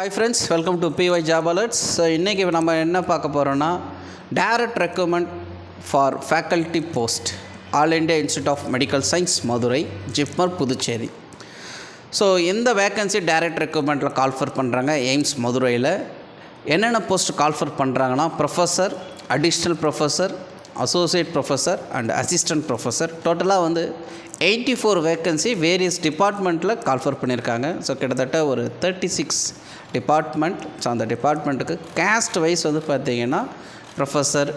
Hi friends, welcome to PY Job Alerts. இன்றைக்கி நம்ம என்ன பார்க்க போகிறோன்னா direct recruitment for faculty post All India Institute of Medical Science Madurai JIPMER Puducherry. So எந்த vacancy direct ரெக்ரூட்மெண்ட்டில் கால்ஃபர் பண்ணுறாங்க எய்ம்ஸ் மதுரையில் என்னென்ன போஸ்ட் கால்ஃபர் பண்ணுறாங்கன்னா professor, additional professor, associate professor and assistant professor. டோட்டலாக 84 வேக்கன்சி வேரியஸ் டிபார்ட்மெண்ட்டில் கால்ஃபர் பண்ணியிருக்காங்க. ஸோ கிட்டத்தட்ட ஒரு 36 டிபார்ட்மெண்ட். ஸோ அந்த டிபார்ட்மெண்ட்டுக்கு கேஸ்ட் வைஸ் பார்த்திங்கன்னா professor,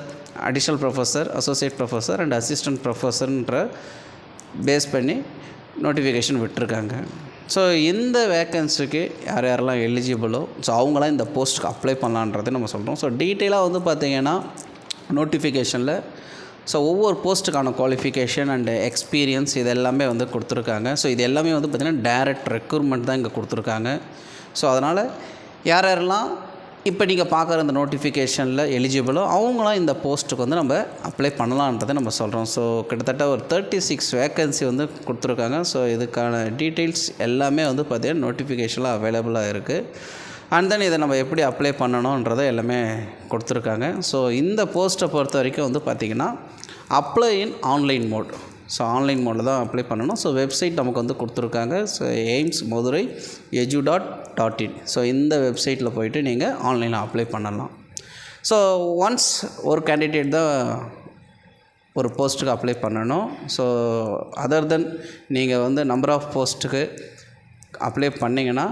additional professor, associate professor and assistant ப்ரொஃபஸர்ன்ற பேஸ் பண்ணி நோட்டிஃபிகேஷன் விட்டுருக்காங்க. ஸோ இந்த வேக்கன்சிக்கு யார் யாரெல்லாம் எலிஜிபிளோ ஸோ அவங்களாம் இந்த போஸ்ட்டுக்கு அப்ளை பண்ணலான்றது நம்ம சொல்கிறோம். ஸோ டீட்டெயிலாக பார்த்திங்கன்னா நோட்டிஃபிகேஷனில் ஸோ ஒவ்வொரு போஸ்ட்டுக்கான குவாலிஃபிகேஷன் அண்டு எக்ஸ்பீரியன்ஸ் இது எல்லாமே கொடுத்துருக்காங்க. ஸோ இது எல்லாமே பார்த்திங்கன்னா டைரக்ட் ரெக்ரூட்மெண்ட் தான் இங்கே கொடுத்துருக்காங்க. ஸோ அதனால் யார் யாரெல்லாம் இப்போ நீங்கள் பார்க்குற இந்த நோட்டிஃபிகேஷனில் எலிஜிபிளோ அவங்களாம் இந்த போஸ்ட்டுக்கு நம்ம அப்ளை பண்ணலான்றதை நம்ம சொல்கிறோம். ஸோ கிட்டத்தட்ட ஒரு 36 வேக்கன்சி கொடுத்துருக்காங்க. ஸோ இதுக்கான டீட்டெயில்ஸ் எல்லாமே பார்த்திங்கன்னா நோட்டிஃபிகேஷனில் அவைலபிளாக இருக்குது. அண்ட் தென் இதை நம்ம எப்படி அப்ளை பண்ணணுன்றதை எல்லாமே கொடுத்துருக்காங்க. ஸோ இந்த போஸ்ட்டை பொறுத்த வரைக்கும் பார்த்திங்கன்னா apply in online mode. So online மோடில் தான் அப்ளை பண்ணணும். ஸோ வெப்சைட் நமக்கு கொடுத்துருக்காங்க. So AIIMS Madurai edu.in. So இந்த வெப்சைட்டில் போய்ட்டு நீங்கள் ஆன்லைனில் அப்ளை பண்ணலாம். ஸோ ஒன்ஸ் ஒரு கேண்டிடேட் தான் ஒரு போஸ்ட்டுக்கு அப்ளை பண்ணணும். ஸோ அதர் தென் நீங்கள் நம்பர் ஆஃப் போஸ்ட்டுக்கு அப்ளை பண்ணிங்கன்னா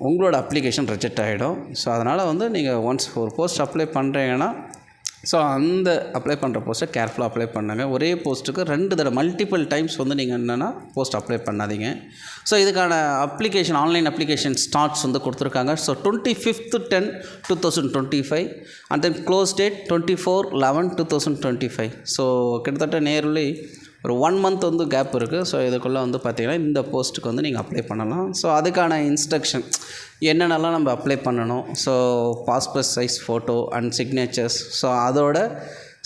உங்களோட அப்ளிகேஷன் ரிஜெக்ட் ஆகிடும். ஸோ அதனால் நீங்கள் ஒன்ஸ் ஒரு போஸ்ட் அப்ளை பண்ணுறீங்கன்னா ஸோ அந்த அப்ளை பண்ணுற போஸ்ட்டை கேர்ஃபுல்லாக அப்ளை பண்ணுங்கள். ஒரே போஸ்ட்டுக்கு 2 தடவை மல்டிபிள் டைம்ஸ் நீங்கள் என்னென்னா போஸ்ட் அப்ளை பண்ணாதீங்க. ஸோ இதுக்கான அப்ளிகேஷன் ஆன்லைன் அப்ளிகேஷன் ஸ்டார்ட்ஸ் கொடுத்துருக்காங்க. So 25/10/2025 and then close date 24/11/2025. So கிட்டத்தட்ட நேர்லி ஒரு 1 மந்த் கேப் இருக்குது. ஸோ இதுக்குள்ளே பார்த்திங்கன்னா இந்த போஸ்ட்டுக்கு நீங்கள் அப்ளை பண்ணலாம். ஸோ அதுக்கான இன்ஸ்ட்ரக்ஷன் என்னென்னலாம் நம்ம அப்ளை பண்ணணும். So passport size photo and signatures, so அதோட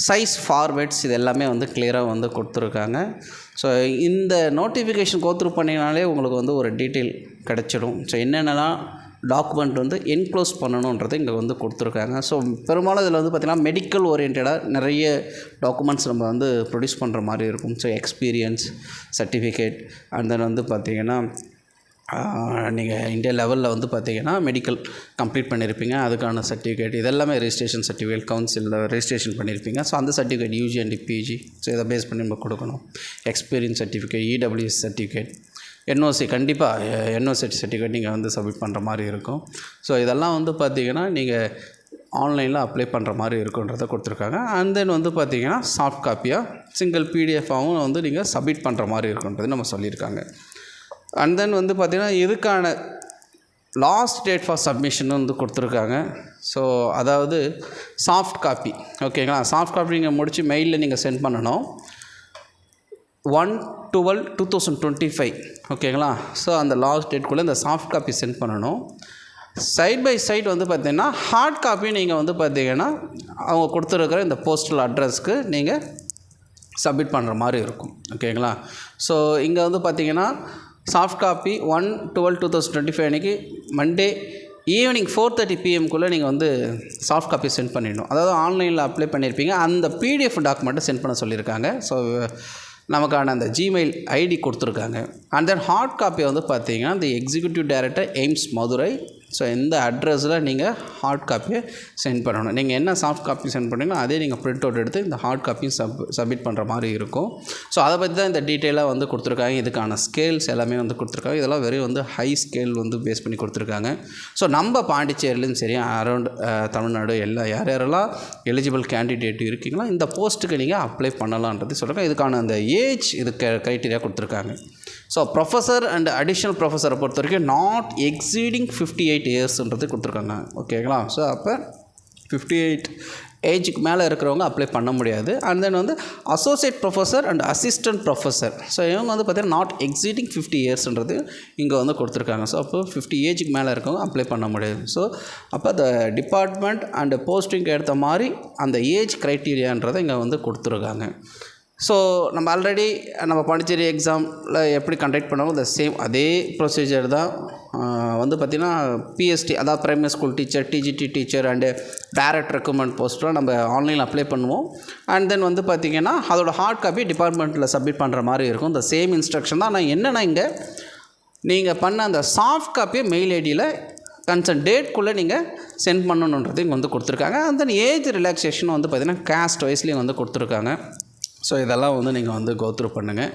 சைஸ் ஃபார்வேர்ட்ஸ் இது எல்லாமே கிளியராக கொடுத்துருக்காங்க. ஸோ இந்த நோட்டிஃபிகேஷன் கோத்ரூ பண்ணினாலே உங்களுக்கு ஒரு டீட்டெயில் கிடச்சிடும். ஸோ என்னென்னலாம் டாக்குமெண்ட் என்க்ளோஸ் பண்ணணுன்றது இங்கே கொடுத்துருக்காங்க. ஸோ பெரும்பாலும் இதில் பார்த்திங்கன்னா மெடிக்கல் ஓரியன்டாக நிறைய டாக்குமெண்ட்ஸ் நம்ம ப்ரொடியூஸ் பண்ணுற மாதிரி இருக்கும். So experience certificate and then பார்த்திங்கன்னா நீங்கள் இந்தியா லெவலில் பார்த்திங்கன்னா மெடிக்கல் கம்ப்ளீட் பண்ணியிருப்பீங்க, அதுக்கான சர்டிஃபிகேட் இதெல்லாமே ரெஜிஸ்ட்ரேஷன் சர்டிஃபிகேட் கவுன்சிலில் ரெஜிஸ்ட்ரேஷன் பண்ணியிருப்பீங்க. ஸோ அந்த certificate UG and PG so இதை பேஸ் பண்ணி நம்ம கொடுக்கணும். Experience certificate, EWS certificate, NOC கண்டிப்பாக என்ஓசி சர்டிஃபிகேட் நீங்கள் சப்மிட் பண்ணுற மாதிரி இருக்கும். ஸோ இதெல்லாம் பார்த்திங்கன்னா நீங்கள் ஆன்லைனில் அப்ளை பண்ணுற மாதிரி இருக்குன்றதை கொடுத்துருக்காங்க. அண்ட் தென் பார்த்திங்கன்னா சாஃப்ட் காப்பியாக சிங்கிள் பிடிஎஃபாகவும் நீங்கள் சப்மிட் பண்ணுற மாதிரி இருக்குன்றது நம்ம சொல்லியிருக்காங்க. அண்ட் தென் பார்த்திங்கன்னா இதுக்கான லாஸ்ட் டேட் ஃபார் சப்மிஷன் கொடுத்துருக்காங்க. ஸோ அதாவது சாஃப்ட் காப்பி ஓகேங்களா, சாஃப்ட் காப்பி நீங்கள் முடித்து மெயிலில் நீங்கள் சென்ட் பண்ணணும் 1/12/2025 ஓகேங்களா. ஸோ அந்த லாஸ்ட் டேட்குள்ளே இந்த சாஃப்ட் காப்பி சென்ட் பண்ணணும். சைட் பை சைட் பார்த்திங்கன்னா ஹார்ட் காப்பி நீங்கள் பார்த்திங்கன்னா அவங்க கொடுத்துருக்கிற இந்த போஸ்டல் அட்ரஸ்க்கு நீங்கள் சப்மிட் பண்ணுற மாதிரி இருக்கும் ஓகேங்களா. ஸோ இங்கே பார்த்திங்கன்னா சாஃப்ட் காப்பி 1/12/2025 அன்றைக்கி மண்டே ஈவினிங் 4:30 PM நீங்கள் சாஃப்ட் காப்பி சென்ட் பண்ணிடணும். அதாவது ஆன்லைனில் அப்ளை பண்ணியிருப்பீங்க அந்த பிடிஎஃப் டாக்குமெண்ட்டை சென்ட் பண்ண சொல்லியிருக்காங்க. ஸோ நமக்கான அந்த ஜிமெயில் ஐடி கொடுத்துருக்காங்க. அண்ட் தென் ஹார்ட் காப்பி பார்த்திங்கன்னா இந்த executive director AIIMS Madurai. So இந்த அட்ரஸில் நீங்கள் ஹார்ட் காப்பியை சென்ட் பண்ணணும். நீங்கள் என்ன சாஃப்ட் காப்பி சென்ட் பண்ணீங்களோ அதே நீங்கள் பிரிண்ட் அவுட் எடுத்து இந்த ஹார்ட் காப்பியும் சப்மிட் பண்ணுற மாதிரி இருக்கும். ஸோ அதை பற்றி தான் இந்த டீட்டெயிலாக கொடுத்துருக்காங்க. இதுக்கான ஸ்கேல்ஸ் எல்லாமே கொடுத்துருக்காங்க. இதெல்லாம் வெறும் ஹை ஸ்கேல் பேஸ் பண்ணி கொடுத்துருக்காங்க. ஸோ நம்ம பாண்டிச்சேரியிலும் சரி அரௌண்ட் தமிழ்நாடு யார் யாரெல்லாம் எலிஜிபிள் கேண்டிடேட் இருக்கீங்களோ இந்த போஸ்ட்டுக்கு நீங்கள் அப்ளை பண்ணலான்றது சொல்கிறாங்க. இதுக்கான அந்த ஏஜ் இது க்ரைட்டீரியா கொடுத்துருக்காங்க. ஸோ ப்ரொஃபஸர் அண்ட் அடிஷ்னல் ப்ரொஃபஸரை பொறுத்த வரைக்கும் நாட் எக்ஸீடிங் 58 இயர்ஸ்ன்றது கொடுத்துருக்காங்க ஓகேங்களா. ஸோ அப்போ 58 ஏஜுக்கு மேலே இருக்கிறவங்க அப்ளை பண்ண முடியாது. And then associate professor and assistant professor so இவங்க பார்த்திங்கன்னா நாட் எக்ஸீடிங் 50 இயர்ஸ்ன்றது இங்கே கொடுத்துருக்காங்க. ஸோ அப்போ 50 ஏஜுக்கு மேலே இருக்கவங்க அப்ளை பண்ண முடியாது. ஸோ அப்போ அந்த டிபார்ட்மெண்ட் அண்ட் போஸ்டிங்க்கு ஏற்ற மாதிரி அந்த ஏஜ் க்ரைட்டீரியான்றதை இங்கே கொடுத்துருக்காங்க. ஸோ நம்ம ஆல்ரெடி நம்ம பாண்டிச்சேரி எக்ஸாமில் எப்படி கண்டக்ட் பண்ணாலும் இந்த சேம் அதே ப்ரொசீஜர் தான் வந்து பார்த்திங்கன்னா பிஎஸ்டி, அதாவது primary school teacher, TGT teacher and direct recruitment போஸ்ட்லாம் நம்ம ஆன்லைனில் அப்ளை பண்ணுவோம். அண்ட் தென் வந்து பார்த்திங்கன்னா அதோட ஹார்ட் காப்பி டிபார்ட்மெண்ட்டில் சப்மிட் பண்ணுற மாதிரி இருக்கும். இந்த சேம் இன்ஸ்ட்ரக்ஷன் தான். நான் என்னென்னா இங்கே நீங்கள் பண்ண அந்த சாஃப்ட் காப்பியை மெயில் ஐடியில் கன்சர்ன் டேட்குள்ளே நீங்கள் சென்ட் பண்ணணுன்றது இங்கே வந்து கொடுத்துருக்காங்க. அண்ட் தென் ஏஜ் ரிலாக்ஸேஷன் வந்து பார்த்திங்கன்னா காஸ்ட் வைஸ்லேயும் வந்து கொடுத்துருக்காங்க. ஸோ இதெல்லாம் வந்து நீங்கள் வந்து கோத்ரூ பண்ணுங்கள்.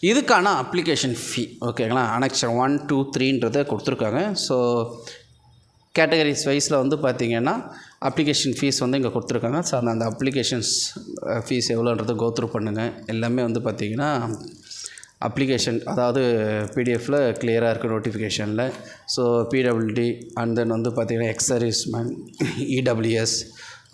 இதுக்கான அப்ளிகேஷன் ஃபீ ஓகேங்களா, அனெக்சர் 1, 2, 3ன்றதை கொடுத்துருக்காங்க. ஸோ கேட்டகரிஸ் வைஸில் வந்து பார்த்திங்கன்னா அப்ளிகேஷன் ஃபீஸ் வந்து இங்கே கொடுத்துருக்காங்க. ஸோ அந்த அப்ளிகேஷன்ஸ் ஃபீஸ் எவ்வளோன்றது கோத்ரூ பண்ணுங்கள். எல்லாமே வந்து பார்த்திங்கன்னா அப்ளிகேஷன், அதாவது பிடிஎஃப்பில் கிளியராக இருக்குது நோட்டிஃபிகேஷனில். ஸோ பிடபிள்யூடி அண்ட் தென் வந்து பார்த்திங்கன்னா எக்ஸர்வீஸ்மேன், இடபிள்யூஎஸ்,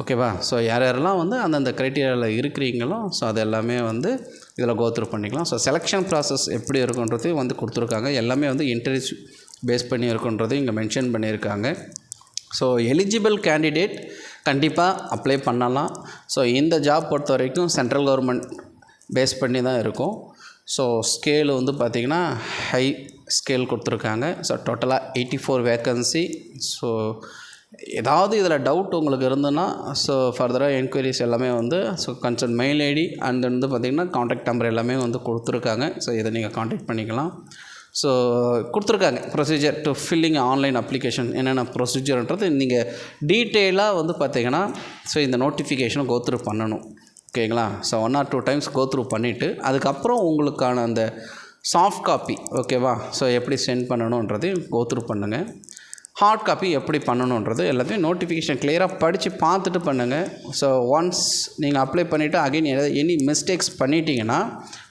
ஓகேவா. ஸோ யாரெல்லாம் வந்து அந்தந்த க்ரைட்டீரியாவில் இருக்கிறீங்களோ ஸோ அது எல்லாமே வந்து இதில் கோத்ரூ பண்ணிக்கலாம். ஸோ செலெக்ஷன் ப்ராசஸ் எப்படி இருக்குன்றதையும் வந்து கொடுத்துருக்காங்க. எல்லாமே வந்து இன்டர்வியூ பேஸ் பண்ணி இருக்குன்றதையும் இங்கே மென்ஷன் பண்ணியிருக்காங்க. ஸோ எலிஜிபிள் கேண்டிடேட் கண்டிப்பாக அப்ளை பண்ணலாம். ஸோ இந்த ஜாப் பொறுத்த வரைக்கும் சென்ட்ரல் கவர்மெண்ட் பேஸ் பண்ணி தான் இருக்கும். ஸோ ஸ்கேல் வந்து பார்த்திங்கன்னா ஹை ஸ்கேல் கொடுத்துருக்காங்க. ஸோ டோட்டலாக 84 வேக்கன்சி. ஸோ ஏதாவது இதில் டவுட் உங்களுக்கு இருந்ததுன்னா ஸோ ஃபர்தராக என்கொயரிஸ் எல்லாமே வந்து so concern mail ID and வந்து பார்த்திங்கன்னா காண்டாக்ட் நம்பர் எல்லாமே வந்து கொடுத்துருக்காங்க. ஸோ இதை நீங்கள் காண்டாக்ட் பண்ணிக்கலாம். ஸோ கொடுத்துருக்காங்க procedure to filling online application, என்னென்ன ப்ரொசீஜர்ன்றது நீங்கள் டீட்டெயிலாக வந்து பார்த்திங்கன்னா ஸோ இந்த நோட்டிஃபிகேஷனை கோத்ரூ பண்ணணும். ஓகேங்களா. ஸோ 1 or 2 டைம்ஸ் கோத்ரூ பண்ணிவிட்டு அதுக்கப்புறம் உங்களுக்கான அந்த சாஃப்ட் காப்பி ஓகேவா ஸோ எப்படி சென்ட் பண்ணணுன்றதையும் கோத்ரூ பண்ணுங்கள். ஹார்ட் காப்பி எப்படி பண்ணணுன்றது எல்லாத்தையும் நோட்டிஃபிகேஷன் கிளியராக படித்து பார்த்துட்டு பண்ணுங்கள். ஸோ ஒன்ஸ் நீங்கள் அப்ளை பண்ணிவிட்டு அகைன் எனி மிஸ்டேக்ஸ் பண்ணிட்டீங்கன்னா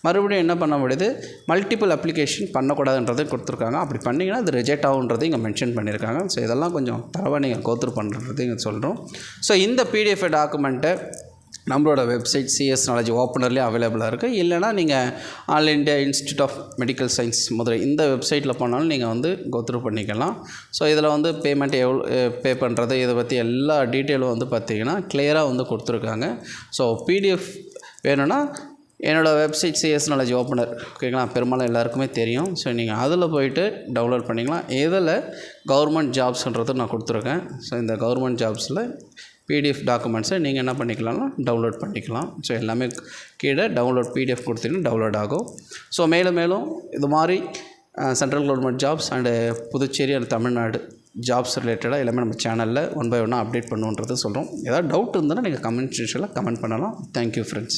மறுபடியும் என்ன பண்ண முடியுது, மல்டிபிள் அப்ளிகேஷன் பண்ணக்கூடாதுன்றதை கொடுத்துருக்காங்க. அப்படி பண்ணிங்கன்னா அது ரிஜெக்ட் ஆகுன்றது இங்கே மென்ஷன் பண்ணியிருக்காங்க. ஸோ இதெல்லாம் கொஞ்சம் தரவாக நீங்கள் கோத்ரூ பண்ணுறது இங்கே சொல்கிறோம். ஸோ இந்த பிடிஎஃப் டாக்குமெண்ட்டை நம்மளோட வெப்சைட் சிஎஸ் நாலேஜ் ஓப்பனர்லேயே அவைலபிளாக இருக்குது. இல்லைனா நீங்கள் All India Institute of Medical Science Madurai இந்த வெப்சைட்டில் போனாலும் நீங்கள் வந்து கோத்ரூ பண்ணிக்கலாம். ஸோ இதில் வந்து பேமெண்ட் எவ்வளோ பே பண்ணுறது இதை பற்றி எல்லா டீட்டெயிலும் வந்து பார்த்திங்கன்னா கிளியராக வந்து கொடுத்துருக்காங்க. ஸோ பிடிஎஃப் வேணும்னா என்னோடய வெப்சைட் சிஎஸ் நாலேஜ் ஓப்பனர் ஓகேங்களா, பெரும்பாலும் எல்லாருக்குமே தெரியும். ஸோ நீங்கள் அதில் போய்ட்டு டவுன்லோட் பண்ணிக்கலாம். இதில் கவர்மெண்ட் ஜாப்ஸ்ன்றது நான் கொடுத்துருக்கேன். ஸோ இந்த கவர்மெண்ட் ஜாப்ஸில் பிடிஎஃப் டாக்குமெண்ட்ஸை நீங்கள் என்ன பண்ணிக்கலாம்னா டவுன்லோட் பண்ணிக்கலாம். ஸோ எல்லாமே கீழே டவுன்லோட் பிடிஎஃப் கொடுத்தீங்கன்னா டவுன்லோட் ஆகும். ஸோ மேலும் இது மாதிரி central government jobs and Puducherry and Tamil Nadu jobs ரிலேட்டடாக எல்லாமே நம்ம சேனலில் 1 by 1 அப்டேட் பண்ணுன்றது சொல்கிறோம். ஏதாவது டவுட் இருந்தாலும் நீங்கள் கமெண்ட் செக்ஷனில் கமெண்ட் பண்ணலாம். Thank you friends.